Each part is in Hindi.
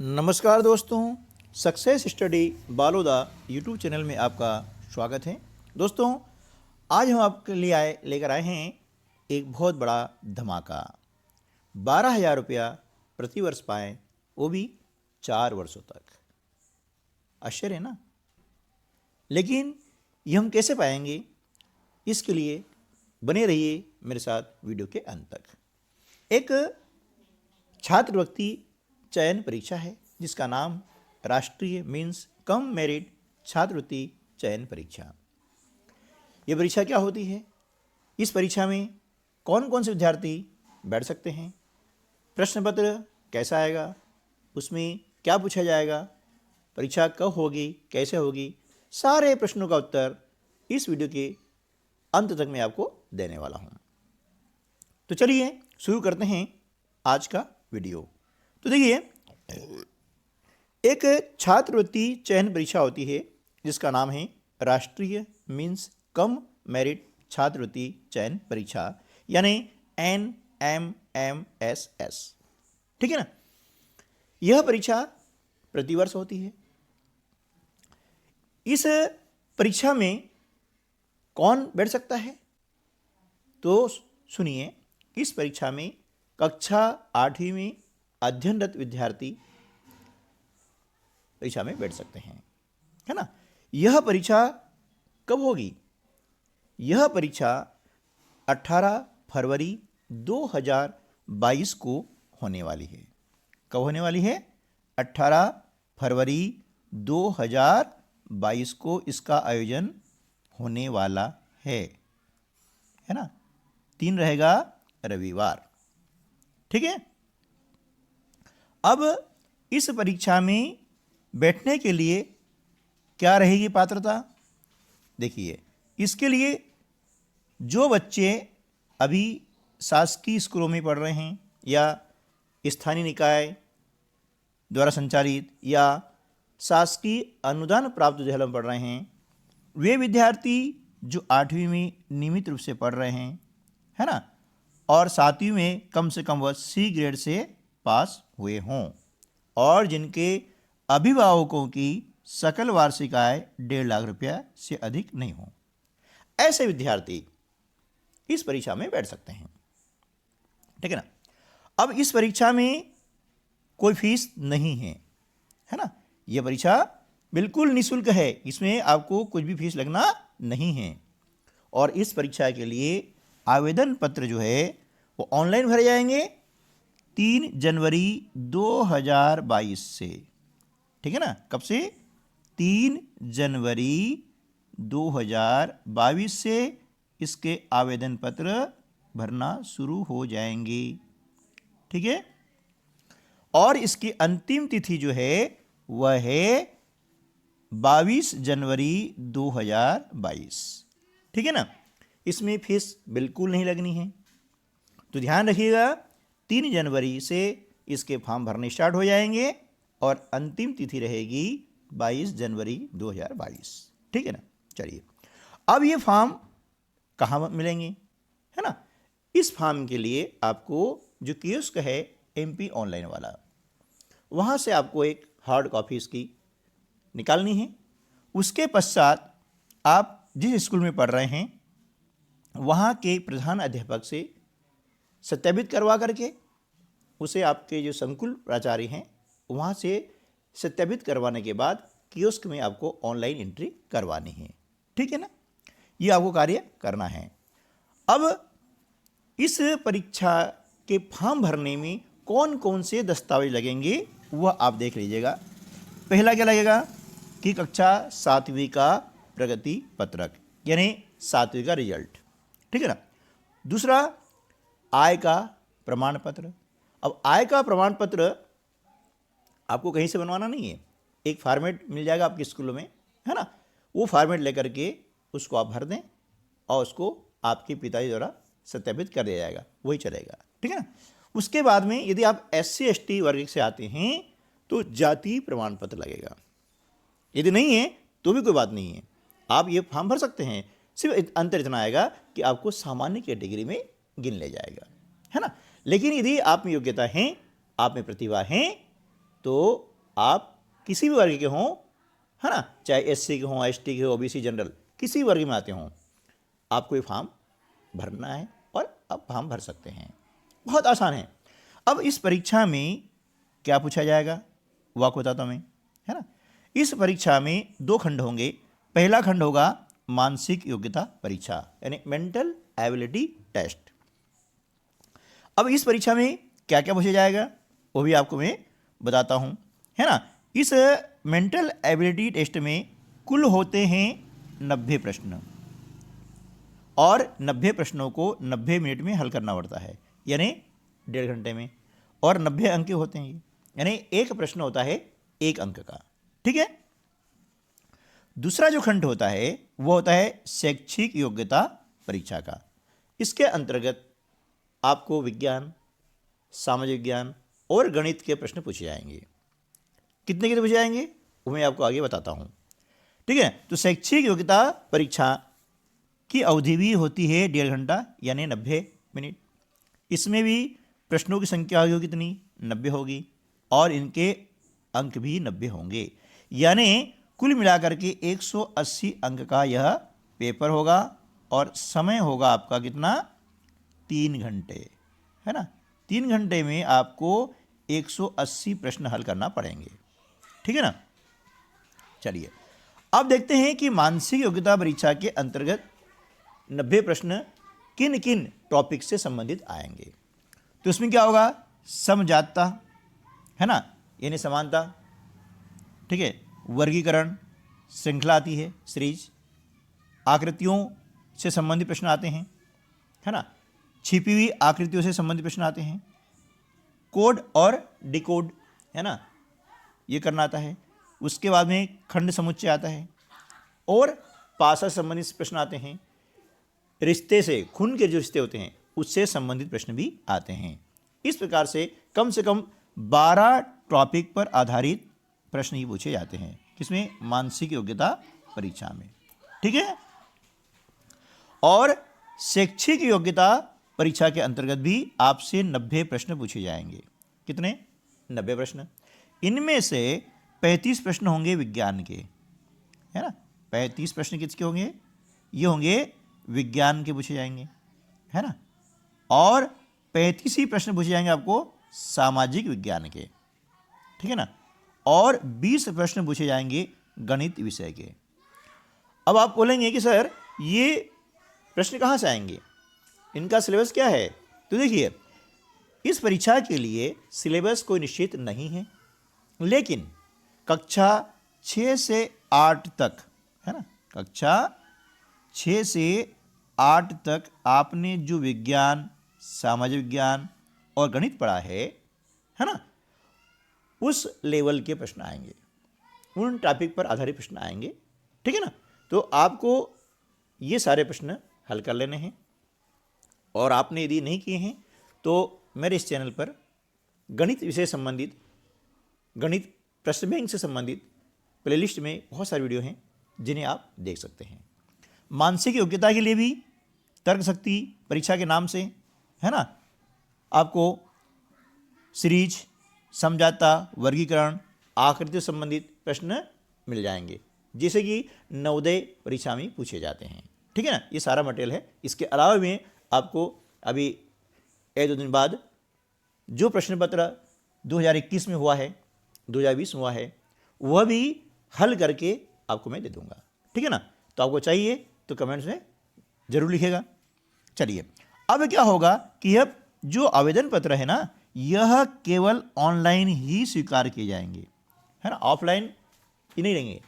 नमस्कार दोस्तों, success study Baloda YouTube channel में आपका स्वागत है। दोस्तों, आज हम आपके लिए लेकर आए हैं एक बहुत बड़ा धमाका। 12,000 रुपया प्रति वर्ष पाएँ, वो भी 4 वर्षों तक। आश्चर्य है ना? लेकिन ये हम कैसे पाएंगे, इसके लिए बने रहिए मेरे साथ वीडियो के अंत तक। एक छात्रवृत्ति चयन परीक्षा है जिसका नाम राष्ट्रीय मीन्स कम मेरिट छात्रवृत्ति चयन परीक्षा। ये परीक्षा क्या होती है? इस परीक्षा में कौन कौन से विद्यार्थी बैठ सकते हैं? प्रश्न पत्र कैसा आएगा? उसमें क्या पूछा जाएगा? परीक्षा कब होगी, कैसे होगी? सारे प्रश्नों का उत्तर इस वीडियो के अंत तक मैं आपको देने वाला हूँ। तो चलिए शुरू करते हैं आज का वीडियो। तो देखिए, एक छात्रवृत्ति चयन परीक्षा होती है जिसका नाम है राष्ट्रीय मीन्स कम मेरिट छात्रवृत्ति चयन परीक्षा, यानी NMMSS। ठीक है ना? यह परीक्षा प्रतिवर्ष होती है। इस परीक्षा में कौन बैठ सकता है? तो सुनिए, इस परीक्षा में कक्षा 8वीं में अध्ययनरत विद्यार्थी परीक्षा में बैठ सकते हैं, है ना? यह परीक्षा कब होगी? यह परीक्षा 18 फरवरी 2022 को होने वाली है। कब होने वाली है? 18 फरवरी 2022 को इसका आयोजन होने वाला है ना? 3 रहेगा रविवार। ठीक है? अब इस परीक्षा में बैठने के लिए क्या रहेगी पात्रता? देखिए, इसके लिए जो बच्चे अभी शासकीय स्कूलों में पढ़ रहे हैं या स्थानीय निकाय द्वारा संचालित या शासकीय अनुदान प्राप्त विद्यालयों में पढ़ रहे हैं, वे विद्यार्थी जो 8वीं में नियमित रूप से पढ़ रहे हैं, है ना, और 7वीं में कम से कम वह C ग्रेड से पास हुए हों और जिनके अभिभावकों की सकल वार्षिक आय 1.5 लाख रुपया से अधिक नहीं हो, ऐसे विद्यार्थी इस परीक्षा में बैठ सकते हैं। ठीक है ना? अब इस परीक्षा में कोई फीस नहीं है ना? यह परीक्षा बिल्कुल निःशुल्क है, इसमें आपको कुछ भी फीस लगना नहीं है। और इस परीक्षा के लिए आवेदन पत्र जो है वो ऑनलाइन भरे जाएंगे 3 जनवरी 2022 से। ठीक है ना? कब से? 3 जनवरी 2022 से इसके आवेदन पत्र भरना शुरू हो जाएंगे। ठीक है? और इसकी अंतिम तिथि जो है वह है 22 जनवरी 2022। ठीक है ना? इसमें फीस बिल्कुल नहीं लगनी है। तो ध्यान रखिएगा, 3 जनवरी से इसके फॉर्म भरने स्टार्ट हो जाएंगे और अंतिम तिथि रहेगी 22 जनवरी 2022। ठीक है ना? चलिए, अब ये फॉर्म कहाँ मिलेंगे, है ना? इस फॉर्म के लिए आपको जो कियोस्क है MP ऑनलाइन वाला, वहाँ से आपको एक हार्ड कॉपी इसकी निकालनी है। उसके पश्चात आप जिस स्कूल में पढ़ रहे हैं वहाँ के प्रधान अध्यापक से सत्यापित करवा करके उसे आपके जो संकुल प्राचार्य हैं वहाँ से सत्यापित करवाने के बाद कियोस्क में आपको ऑनलाइन एंट्री करवानी है। ठीक है ना? ये आपको कार्य करना है। अब इस परीक्षा के फॉर्म भरने में कौन कौन से दस्तावेज लगेंगे वह आप देख लीजिएगा। पहला क्या लगेगा कि कक्षा 7वीं का प्रगति पत्रक, यानी 7वीं का रिजल्ट। ठीक है ना? दूसरा, आय का प्रमाण पत्र। अब आय का प्रमाण पत्र आपको कहीं से बनवाना नहीं है, एक फॉर्मेट मिल जाएगा आपके स्कूलों में, है ना? वो फॉर्मेट लेकर के उसको आप भर दें और उसको आपके पिताजी द्वारा सत्यापित कर दिया जाएगा, वही चलेगा। ठीक है ना? उसके बाद में यदि आप SC ST वर्ग से आते हैं तो जाति प्रमाण पत्र लगेगा। यदि नहीं है तो भी कोई बात नहीं है, आप ये फॉर्म भर सकते हैं। सिर्फ अंतर इतना आएगा कि आपको सामान्य कैटेगरी में गिन ले जाएगा, है ना? लेकिन यदि आप में योग्यता है, आप में प्रतिभा है, तो आप किसी भी वर्ग के हों, है ना, चाहे एससी के हों, एसटी के हों, ओबीसी जनरल, किसी वर्ग में आते हों, आपको ये फॉर्म भरना है और आप फॉर्म भर सकते हैं। बहुत आसान है। अब इस परीक्षा में क्या पूछा जाएगा वो आपको बताता हूँ मैं, है ना। इस परीक्षा में 2 खंड होंगे। पहला खंड होगा मानसिक योग्यता परीक्षा, यानी मेंटल एबिलिटी टेस्ट। अब इस परीक्षा में क्या क्या पूछा जाएगा वो भी आपको मैं बताता हूँ, है ना। इस मेंटल एबिलिटी टेस्ट में कुल होते हैं 90 प्रश्न, और 90 प्रश्नों को 90 मिनट में हल करना पड़ता है, यानी 1.5 घंटे में, और 90 अंक होते हैं, यानी एक प्रश्न होता है 1 अंक का, ठीक है। दूसरा जो खंड होता है वो होता है शैक्षिक योग्यता परीक्षा का। इसके अंतर्गत आपको विज्ञान, सामाजिक विज्ञान और गणित के प्रश्न पूछे जाएंगे। कितने कितने पूछे जाएंगे वो मैं आपको आगे बताता हूँ, ठीक है। तो शैक्षिक योग्यता परीक्षा की अवधि भी होती है 1.5 घंटा, यानी 90 मिनट। इसमें भी प्रश्नों की संख्या होगी कितनी, 90 होगी, और इनके अंक भी 90 होंगे, यानी कुल मिलाकर के 180 अंक का यह पेपर होगा, और समय होगा आपका कितना, 3 घंटे, है ना। 3 घंटे में आपको 180 प्रश्न हल करना पड़ेंगे, ठीक है ना। चलिए अब देखते हैं कि मानसिक योग्यता परीक्षा के अंतर्गत 90 प्रश्न किन किन टॉपिक से संबंधित आएंगे। तो इसमें क्या होगा, समजातता, है ना, यानी समानता, ठीक है, वर्गीकरण, श्रृंखला आती है, सीरीज, आकृतियों से संबंधित प्रश्न आते हैं, है ना, छिपी हुई आकृतियों से संबंधित प्रश्न आते हैं, कोड और डिकोड, है ना, ये करना आता है। उसके बाद में खंड समुच्चय आता है, और पासा से संबंधित प्रश्न आते हैं, रिश्ते से, खून के जो रिश्ते होते हैं उससे संबंधित प्रश्न भी आते हैं। इस प्रकार से कम 12 टॉपिक पर आधारित प्रश्न ही पूछे जाते हैं, किसमें, मानसिक योग्यता परीक्षा में, ठीक है। और शैक्षिक योग्यता परीक्षा के अंतर्गत भी आपसे 90 प्रश्न पूछे जाएंगे। कितने, 90 प्रश्न। इनमें से 35 प्रश्न होंगे विज्ञान के, है ना। 35 प्रश्न किसके होंगे, ये होंगे विज्ञान के पूछे जाएंगे, है ना। और 35 ही प्रश्न पूछे जाएंगे आपको सामाजिक विज्ञान के, ठीक है ना। और 20 प्रश्न पूछे जाएंगे गणित विषय के। अब आप बोलेंगे कि सर ये प्रश्न कहाँ से आएंगे, इनका सिलेबस क्या है। तो देखिए, इस परीक्षा के लिए सिलेबस कोई निश्चित नहीं है, लेकिन कक्षा 6 से 8 तक, है ना, कक्षा 6 से 8 तक आपने जो विज्ञान, सामाजिक विज्ञान और गणित पढ़ा है ना, उस लेवल के प्रश्न आएंगे, उन टॉपिक पर आधारित प्रश्न आएंगे, ठीक है ना। तो आपको ये सारे प्रश्न हल कर लेने हैं, और आपने यदि नहीं किए हैं तो मेरे इस चैनल पर गणित विषय संबंधित, गणित प्रश्न बैंक से संबंधित प्लेलिस्ट में बहुत सारे वीडियो हैं जिन्हें आप देख सकते हैं। मानसिक योग्यता के लिए भी तर्क शक्ति परीक्षा के नाम से, है ना, आपको सीरीज, समझाता, वर्गीकरण, आकृति से संबंधित प्रश्न मिल जाएंगे, जैसे कि नवोदय परीक्षा में पूछे जाते हैं, ठीक है ना। ये सारा मटेरियल है। इसके अलावा में आपको अभी 1-2 दिन बाद जो प्रश्न पत्र 2021 में हुआ है, 2020 में हुआ है, वह भी हल करके आपको मैं दे दूंगा, ठीक है ना। तो आपको चाहिए तो कमेंट्स में जरूर लिखेगा। चलिए, अब क्या होगा कि यह जो आवेदन पत्र है ना, यह केवल ऑनलाइन ही स्वीकार किए जाएंगे, है ना। ऑफलाइन ही नहीं रहेंगे,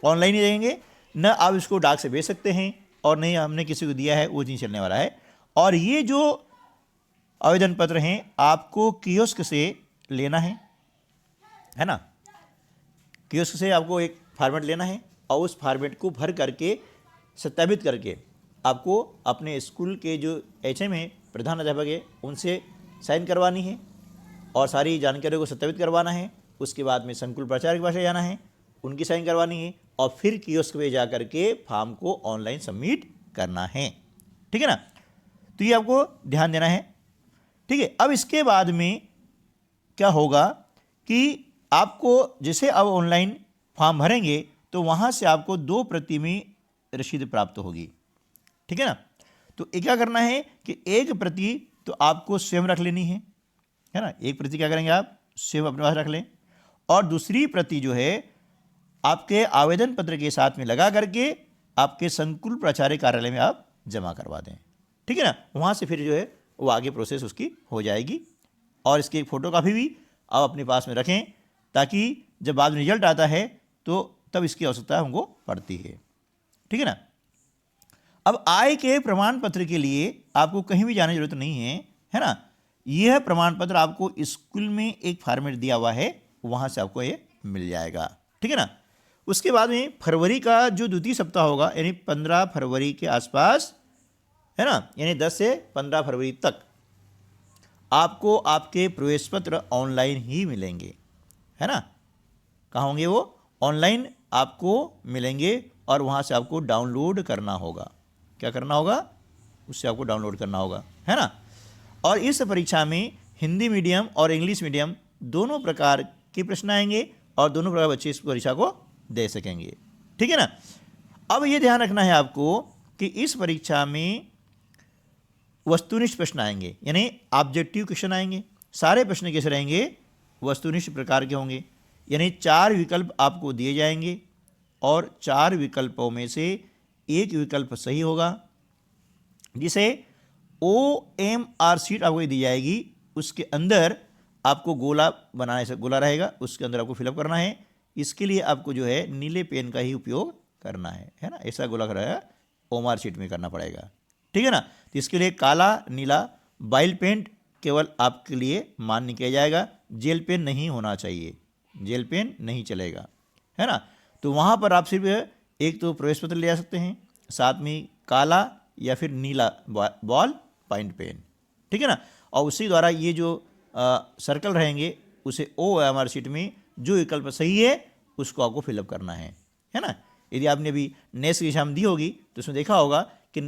ऑनलाइन ही रहेंगे। न आप इसको डाक से भेज सकते हैं, और नहीं हमने किसी को दिया है, वो नहीं चलने वाला है। और ये जो आवेदन पत्र हैं आपको कियोस्क से लेना है ना। कियोस्क से आपको एक फॉर्मेट लेना है, और उस फॉर्मेट को भर करके सत्यापित करके आपको अपने स्कूल के जो HM है, प्रधान अध्यापक है, उनसे साइन करवानी है, और सारी जानकारियों को सत्यापित करवाना है। उसके बाद में संकुल प्राचार्य के पास जाना है, उनकी साइन करवानी है, और फिर कियोस्क पे जा करके फॉर्म को ऑनलाइन सबमिट करना है, ठीक है ना। तो ये आपको ध्यान देना है, ठीक है। अब इसके बाद में क्या होगा कि आपको जैसे अब ऑनलाइन फॉर्म भरेंगे तो वहाँ से आपको 2 प्रति में रसीद प्राप्त होगी, ठीक है ना। तो एक क्या करना है कि 1 प्रति तो आपको स्वयं रख लेनी है ना। 1 प्रति क्या करेंगे आप स्वयं अपने पास रख लें, और दूसरी प्रति जो है आपके आवेदन पत्र के साथ में लगा करके आपके संकुल प्राचार्य कार्यालय में आप जमा करवा दें, ठीक है ना। वहाँ से फिर जो है वो आगे प्रोसेस उसकी हो जाएगी। और इसकी एक फ़ोटोकॉपी भी आप अपने पास में रखें, ताकि जब बाद में रिजल्ट आता है तो तब इसकी आवश्यकता हमको पड़ती है, ठीक है ना। अब आय के प्रमाण पत्र के लिए आपको कहीं भी जाने की जरूरत नहीं है ना। यह प्रमाण पत्र आपको स्कूल में एक फॉर्मेट दिया हुआ है, वहाँ से आपको ये मिल जाएगा, ठीक है ना। उसके बाद में फरवरी का जो द्वितीय सप्ताह होगा, यानी 15 फरवरी के आसपास, है ना, यानी 10 से 15 फरवरी तक आपको आपके प्रवेश पत्र ऑनलाइन ही मिलेंगे, है ना। कहाँ होंगे वो? ऑनलाइन आपको मिलेंगे, और वहाँ से आपको डाउनलोड करना होगा। क्या करना होगा? उससे आपको डाउनलोड करना होगा, है ना। और इस परीक्षा में हिंदी मीडियम और इंग्लिश मीडियम दोनों प्रकार के प्रश्न आएंगे, और दोनों प्रकार बच्चे इस परीक्षा को दे सकेंगे, ठीक है ना। अब ये ध्यान रखना है आपको कि इस परीक्षा में वस्तुनिष्ठ प्रश्न आएंगे, यानी ऑब्जेक्टिव क्वेश्चन आएंगे। सारे प्रश्न कैसे रहेंगे? वस्तुनिष्ठ प्रकार के होंगे, यानी 4 विकल्प आपको दिए जाएंगे, और 4 विकल्पों में से एक विकल्प सही होगा, जिसे OMR शीट आपको दी जाएगी। उसके अंदर आपको गोला बनाने से गोला रहेगा, उसके अंदर आपको फिलअप करना है। इसके लिए आपको जो है नीले पेन का ही उपयोग करना है ना। ऐसा गोला रहेगा, OMR शीट में करना पड़ेगा, ठीक है ना। तो इसके लिए काला नीला बाइल पेंट केवल आपके लिए मान्य किया जाएगा, जेल पेन नहीं होना चाहिए, जेल पेन नहीं चलेगा, है ना। तो वहाँ पर आप सिर्फ एक तो प्रवेश पत्र ले जा सकते हैं, साथ में काला या फिर नीला बॉल पॉइंट पेन, ठीक है ना। और उसी द्वारा ये जो सर्कल रहेंगे, उसे OMR शीट में जो विकल्प सही है उसको आपको फिलअप करना है ना। यदि आपने अभी नेक्स्ट एग्जाम दी होगी तो उसमें देखा होगा कि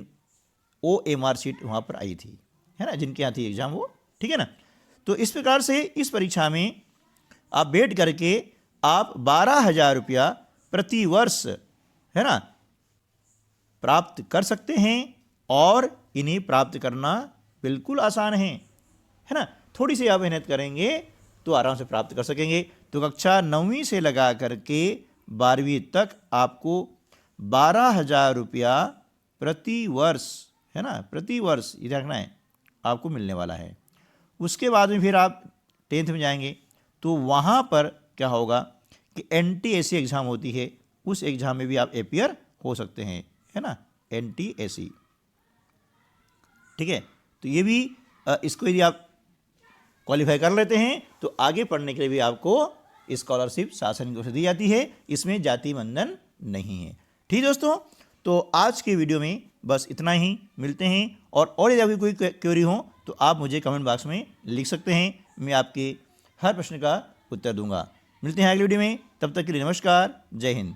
OMR शीट वहाँ पर आई थी, है ना, जिनके यहाँ थी एग्जाम वो, ठीक है ना। तो इस प्रकार से इस परीक्षा में आप बैठ करके आप 12,000 रुपया प्रति वर्ष, है ना, प्राप्त कर सकते हैं, और इन्हें प्राप्त करना बिल्कुल आसान है ना। थोड़ी सी आप मेहनत करेंगे तो आराम से प्राप्त कर सकेंगे। तो कक्षा 9वीं से लगा करके 12वीं तक आपको 12,000 रुपया प्रति वर्ष, है ना, प्रति वर्ष ये रखना है, आपको मिलने वाला है। उसके बाद में फिर आप 10th में जाएंगे तो वहाँ पर क्या होगा कि NTSE एग्ज़ाम होती है, उस एग्ज़ाम में भी आप अपियर हो सकते हैं, है ना, NTSE, ठीक है। तो ये भी इसको यदि आप क्वालिफाई कर लेते हैं तो आगे पढ़ने के लिए भी आपको स्कॉलरशिप शासन की ओर से दी जाती है, इसमें जाति बंधन नहीं है, ठीक दोस्तों। तो आज के वीडियो में बस इतना ही, मिलते हैं। और यदि आपकी कोई क्वेरी हो तो आप मुझे कमेंट बॉक्स में लिख सकते हैं, मैं आपके हर प्रश्न का उत्तर दूंगा। मिलते हैं अगले वीडियो में, तब तक के लिए नमस्कार, जय हिंद।